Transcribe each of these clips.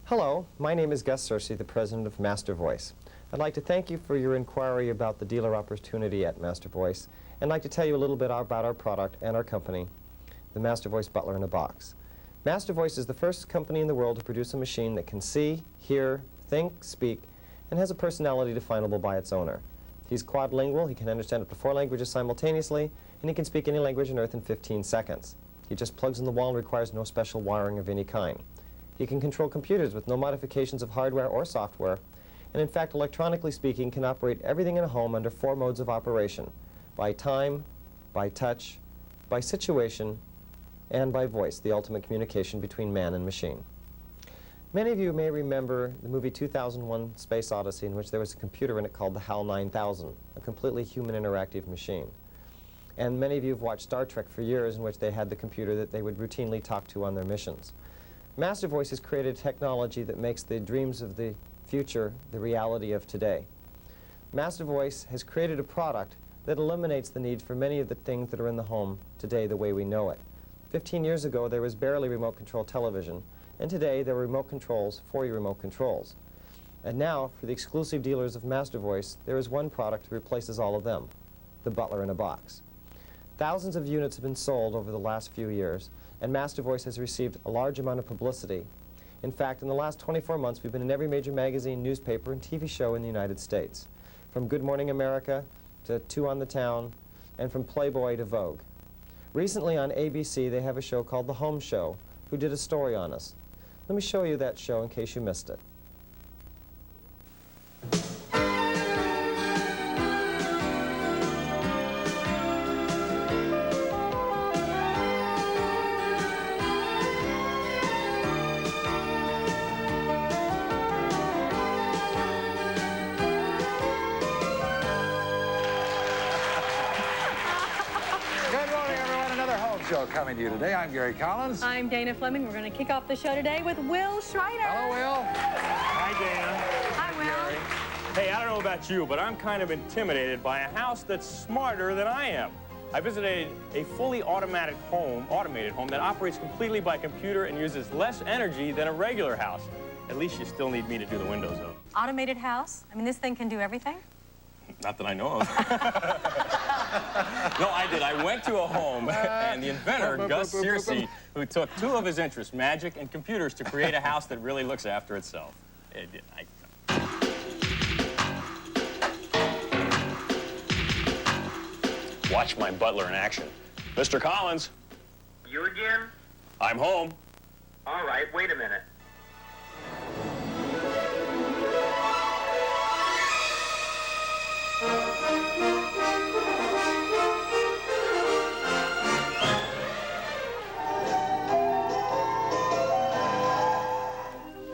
Hello, my name is Gus Searcy, the president of Mastervoice. I'd like to thank you for your inquiry about the dealer opportunity at Mastervoice, and I'd like to tell you a little bit about our product and our company, the Mastervoice Butler in a Box. Mastervoice is the first company in the world to produce a machine that can see, hear, think, speak, and has a personality definable by its owner. He's quadlingual, he can understand up to 4 languages simultaneously, and he can speak any language on Earth in 15 seconds. He just plugs in the wall and requires no special wiring of any kind. He can control computers with no modifications of hardware or software, and in fact, electronically speaking, can operate everything in a home under 4 modes of operation: by time, by touch, by situation, and by voice, the ultimate communication between man and machine. Many of you may remember the movie 2001: Space Odyssey, in which there was a computer in it called the HAL 9000, a completely human interactive machine. And many of you have watched Star Trek for years, in which they had the computer that they would routinely talk to on their missions. Mastervoice has created technology that makes the dreams of the future the reality of today. Mastervoice has created a product that eliminates the need for many of the things that are in the home today the way we know it. 15 years ago, there was barely remote control television, and today there are remote controls for your remote controls. And now, for the exclusive dealers of Mastervoice, there is one product that replaces all of them: the Butler in a Box. Thousands of units have been sold over the last few years, and Mastervoice has received a large amount of publicity. In fact, in the last 24 months, we've been in every major magazine, newspaper, and TV show in the United States, from Good Morning America to Two on the Town, and from Playboy to Vogue. Recently on ABC, they have a show called The Home Show, who did a story on us. Let me show you that show in case you missed it. Show coming to you today. I'm Gary Collins. I'm Dana Fleming. We're going to kick off the show today with Will Schreider. Hello, Will. Hi, Dana. Hi, Will. Hey, I don't know about you, but I'm kind of intimidated by a house that's smarter than I am. I visited a fully automated home that operates completely by computer and uses less energy than a regular house. At least you still need me to do the windows, though. Automated house? I mean, this thing can do everything? Not that I know of. No, I did. I went to a home, and the inventor, Gus Searcy, who took 2 of his interests, magic and computers, to create a house that really looks after itself. It did. Watch my butler in action. Mr. Collins. You again? I'm home. All right, wait a minute.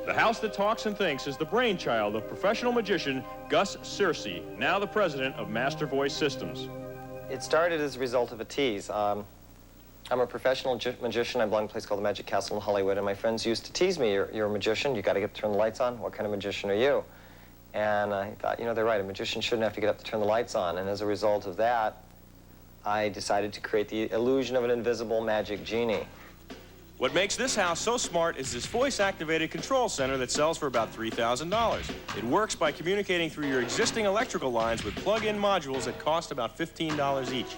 The house that talks and thinks is the brainchild of professional magician Gus Searcy, now the president of Mastervoice Systems. It started as a result of a tease. I'm a professional magician. I belong to a place called the Magic Castle in Hollywood, and my friends used to tease me, you're a magician, you got to get to turn the lights on. What kind of magician are you? And I thought, you know, they're right, a magician shouldn't have to get up to turn the lights on. And as a result of that, I decided to create the illusion of an invisible magic genie. What makes this house so smart is this voice-activated control center that sells for about $3,000. It works by communicating through your existing electrical lines with plug-in modules that cost about $15 each.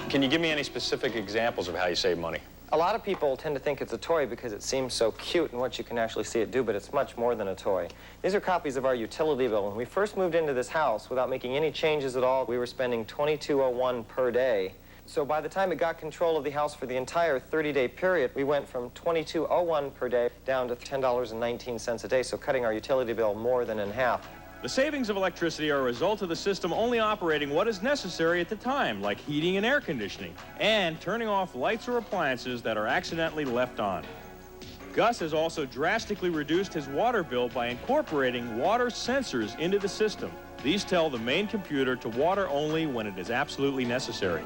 Can you give me any specific examples of how you save money? A lot of people tend to think it's a toy because it seems so cute and what you can actually see it do, but it's much more than a toy. These are copies of our utility bill. When we first moved into this house, without making any changes at all, we were spending $22.01 per day. So by the time it got control of the house for the entire 30-day period, we went from $22.01 per day down to $10.19 a day, so cutting our utility bill more than in half. The savings of electricity are a result of the system only operating what is necessary at the time, like heating and air conditioning, and turning off lights or appliances that are accidentally left on. Gus has also drastically reduced his water bill by incorporating water sensors into the system. These tell the main computer to water only when it is absolutely necessary.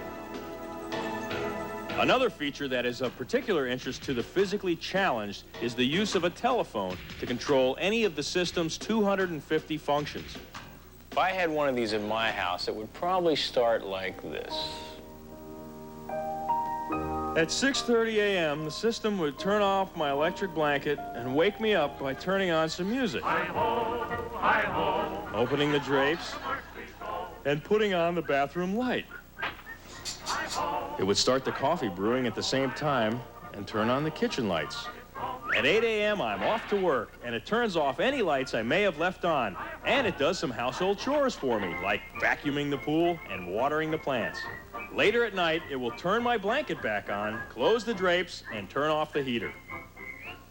Another feature that is of particular interest to the physically challenged is the use of a telephone to control any of the system's 250 functions. If I had one of these in my house, it would probably start like this. At 6:30 a.m., the system would turn off my electric blanket and wake me up by turning on some music. Opening the drapes and putting on the bathroom light. It would start the coffee brewing at the same time and turn on the kitchen lights. At 8 a.m., I'm off to work, and it turns off any lights I may have left on. And it does some household chores for me, like vacuuming the pool and watering the plants. Later at night, it will turn my blanket back on, close the drapes, and turn off the heater.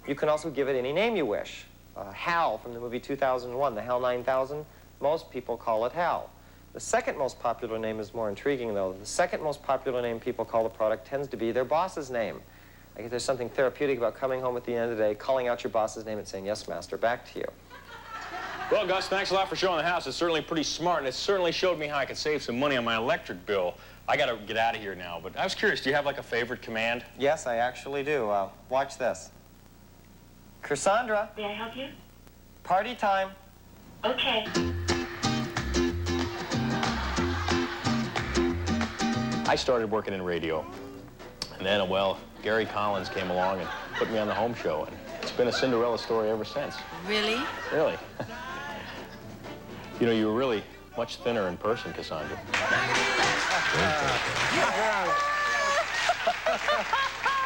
You can also give it any name you wish. Hal from the movie 2001, the HAL 9000, most people call it Hal. The second most popular name is more intriguing, though. The second most popular name people call the product tends to be their boss's name. I guess there's something therapeutic about coming home at the end of the day, calling out your boss's name and saying, "Yes, master, back to you." Well, Gus, thanks a lot for showing the house. It's certainly pretty smart, and it certainly showed me how I could save some money on my electric bill. I got to get out of here now, but I was curious, do you have like a favorite command? Yes, I actually do. Watch this. Cassandra, May I help you? party time. Okay. I started working in radio, and then, well, Gary Collins came along and put me on the home show, and it's been a Cinderella story ever since. Really? Really. You know, you were really much thinner in person, Cassandra.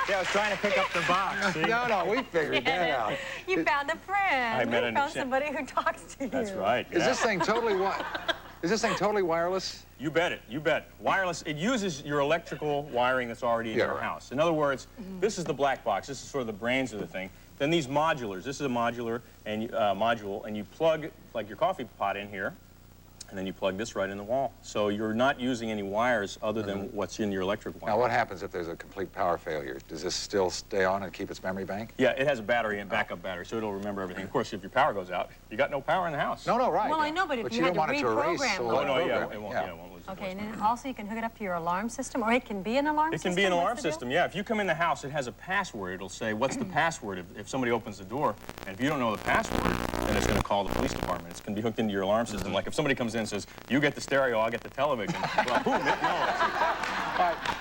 Yeah, I was trying to pick up the box. No, we figured that out. You found a friend. met You an found exam- somebody who talks to you. That's right. Is yeah. this thing totally Is this thing totally wireless? You bet it. You bet. Wireless, it uses your electrical wiring that's already in Yeah, your right. house. In other words, this is the black box. This is sort of the brains of the thing. Then these modulars. This is a modular and module, and you plug like your coffee pot in here, and then you plug this right in the wall. So you're not using any wires other than what's in your electric wire. Now, what happens if there's a complete power failure? Does this still stay on and keep its memory bank? Yeah, it has a battery and backup battery, so it'll remember everything. Of course, if your power goes out, you got no power in the house. No, right. Well, I know, but if you you had don't to want it to erase reprogram all it. Oh, that no, yeah, program. it won't, yeah, it won't lose its Okay, and voice. then also you can hook it up to your alarm system, or it can be an alarm It system? can be an alarm What's the deal? system, yeah. If you come in the house, it has a password. It'll say, what's the password if somebody opens the door. And if you don't know the password, then it's going to call the police department. It's going to be hooked into your alarm system. Like if somebody comes in and says, you get the stereo, I'll get the television. Well, boom, it knows.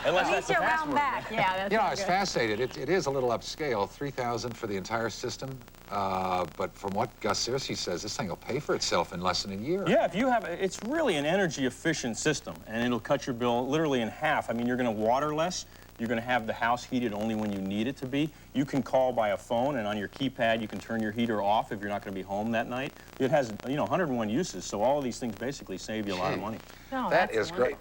Unless At that's least the you're around password. back. Yeah, that's You know, I pretty was good. fascinated. It is a little upscale, $3,000 for the entire system. But from what Gus Searcy says, this thing will pay for itself in less than a year. Yeah, if you have, it's really an energy efficient system, and it'll cut your bill literally in half. I mean, you're going to water less. You're going to have the house heated only when you need it to be. You can call by a phone, and on your keypad, you can turn your heater off if you're not going to be home that night. It has, 101 uses, so all of these things basically save you a lot of money. No, That that's is great.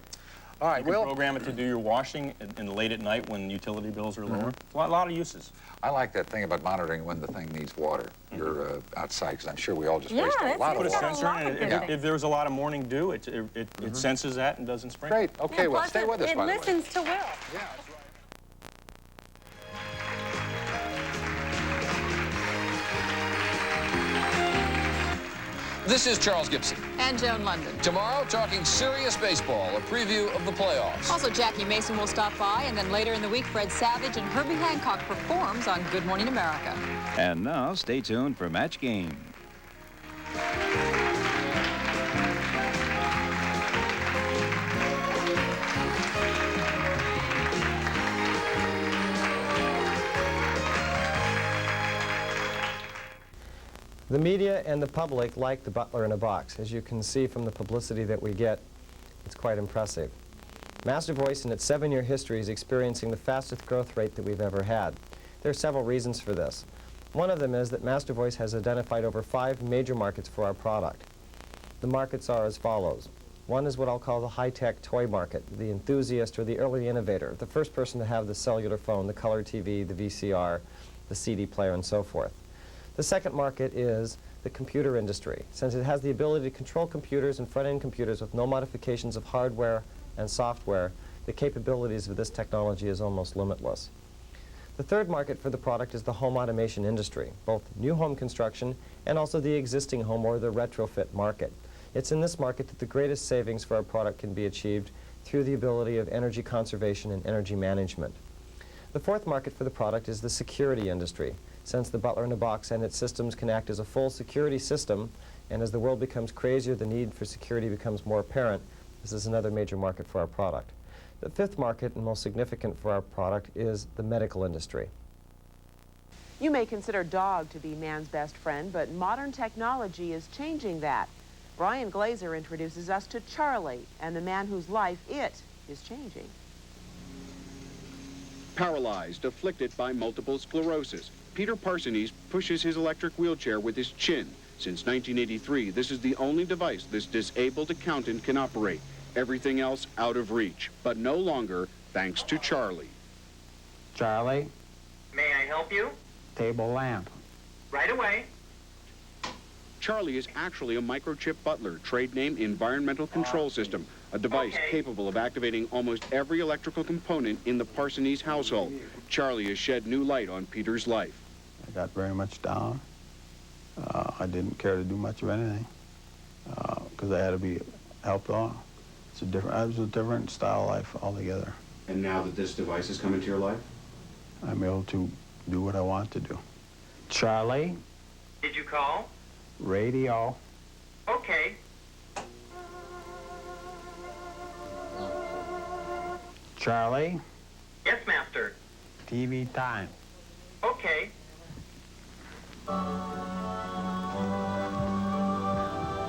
All right, You can Will, program it to do your washing in late at night when utility bills are lower. A lot of uses. I like that thing about monitoring when the thing needs water. You're outside, because I'm sure we all just Yeah, waste a that's- lot Put of a got a water. sensor lot in of it. good If things. there's a lot of morning dew, it senses that and doesn't spring. Great. Okay, Yeah, well, plus stay with us, it by the way. listens to Will. Yeah, that's right. This is Charles Gibson. And Joan London. Tomorrow, talking serious baseball, a preview of the playoffs. Also, Jackie Mason will stop by, and then later in the week, Fred Savage and Herbie Hancock performs on Good Morning America. And now, stay tuned for Match Game. The media and the public like the Butler in a box. As you can see from the publicity that we get, it's quite impressive. Mastervoice, in its 7-year history, is experiencing the fastest growth rate that we've ever had. There are several reasons for this. One of them is that Mastervoice has identified over 5 major markets for our product. The markets are as follows. One is what I'll call the high-tech toy market, the enthusiast or the early innovator, the first person to have the cellular phone, the color TV, the VCR, the CD player, and so forth. The second market is the computer industry, since it has the ability to control computers and front-end computers with no modifications of hardware and software. The capabilities of this technology is almost limitless. The third market for the product is the home automation industry, both new home construction and also the existing home or the retrofit market. It's in this market that the greatest savings for our product can be achieved through the ability of energy conservation and energy management. The fourth market for the product is the security industry, since the Butler in a box and its systems can act as a full security system, and as the world becomes crazier, the need for security becomes more apparent. This is another major market for our product. The fifth market, and most significant for our product, is the medical industry. You may consider dog to be man's best friend, but modern technology is changing that. Brian Glazer introduces us to Charlie and the man whose life it is changing. Paralyzed, afflicted by multiple sclerosis, Peter Parsonese pushes his electric wheelchair with his chin. Since 1983, this is the only device this disabled accountant can operate. Everything else out of reach, but no longer thanks to Charlie. Charlie, May I help you? table lamp. Right away. Charlie is actually a microchip Butler, trade name Environmental Control System, a device capable of activating almost every electrical component in the Parsonese household. Charlie has shed new light on Peter's life. I got very much down. I didn't care to do much of anything because I had to be helped on. It was a different style of life altogether. And now that this device has come into your life? I'm able to do what I want to do. Charlie, Did you call? radio. Okay. Charlie, Yes, master. TV time. Okay.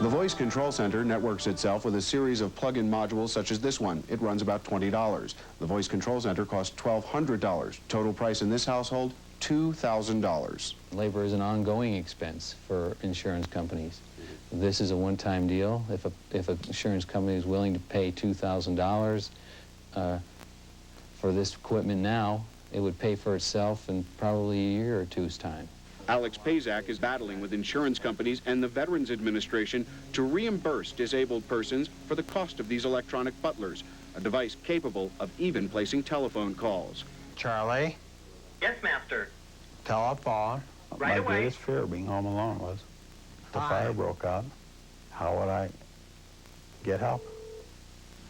The Voice Control Center networks itself with a series of plug-in modules such as this one. It runs about $20. The Voice Control Center costs $1,200. Total price in this household, $2,000. Labor is an ongoing expense for insurance companies. This is a one-time deal. If an insurance company is willing to pay $2,000 for this equipment now, it would pay for itself in probably a year or two's time. Alex Pazak is battling with insurance companies and the Veterans Administration to reimburse disabled persons for the cost of these electronic butlers, a device capable of even placing telephone calls. Charlie, Yes, master. telephone. Right My away. greatest fear being home alone was if the fire broke out, how would I get help?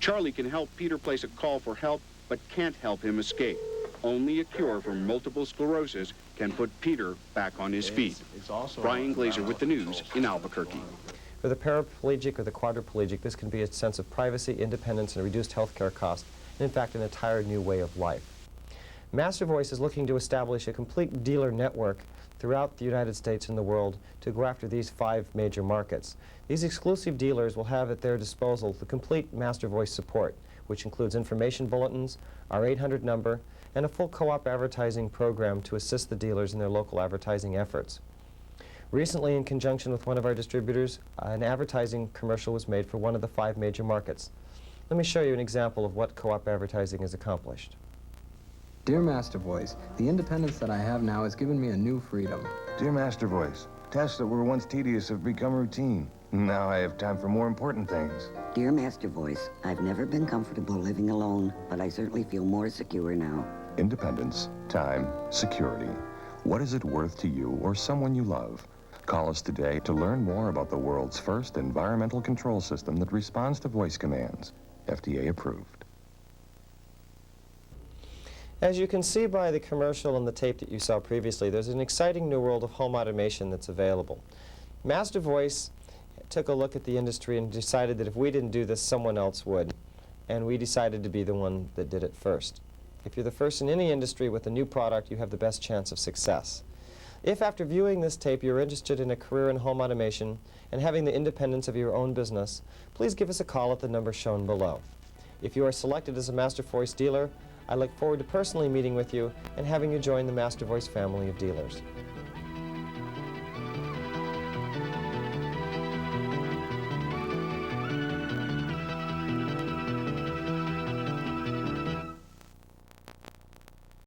Charlie can help Peter place a call for help, but can't help him escape. Only a cure for multiple sclerosis can put Peter back on his feet. Brian Glazer with the news in Albuquerque. For the paraplegic or the quadriplegic, this can be a sense of privacy, independence, and reduced health care costs, and in fact, an entire new way of life. Mastervoice is looking to establish a complete dealer network throughout the United States and the world to go after these 5 major markets. These exclusive dealers will have at their disposal the complete Mastervoice support, which includes information bulletins, our 800 number, and a full co-op advertising program to assist the dealers in their local advertising efforts. Recently, in conjunction with one of our distributors, an advertising commercial was made for one of the 5 major markets. Let me show you an example of what co-op advertising has accomplished. Dear Mastervoice, the independence that I have now has given me a new freedom. Dear Mastervoice, tasks that were once tedious have become routine. Now I have time for more important things. Dear Mastervoice, I've never been comfortable living alone, but I certainly feel more secure now. Independence, time, security. What is it worth to you or someone you love? Call us today to learn more about the world's first environmental control system that responds to voice commands. FDA approved. As you can see by the commercial and the tape that you saw previously, there's an exciting new world of home automation that's available. Mastervoice took a look at the industry and decided that if we didn't do this, someone else would. And we decided to be the one that did it first. If you're the first in any industry with a new product, you have the best chance of success. If after viewing this tape you're interested in a career in home automation and having the independence of your own business, please give us a call at the number shown below. If you are selected as a Mastervoice dealer, I look forward to personally meeting with you and having you join the Mastervoice family of dealers.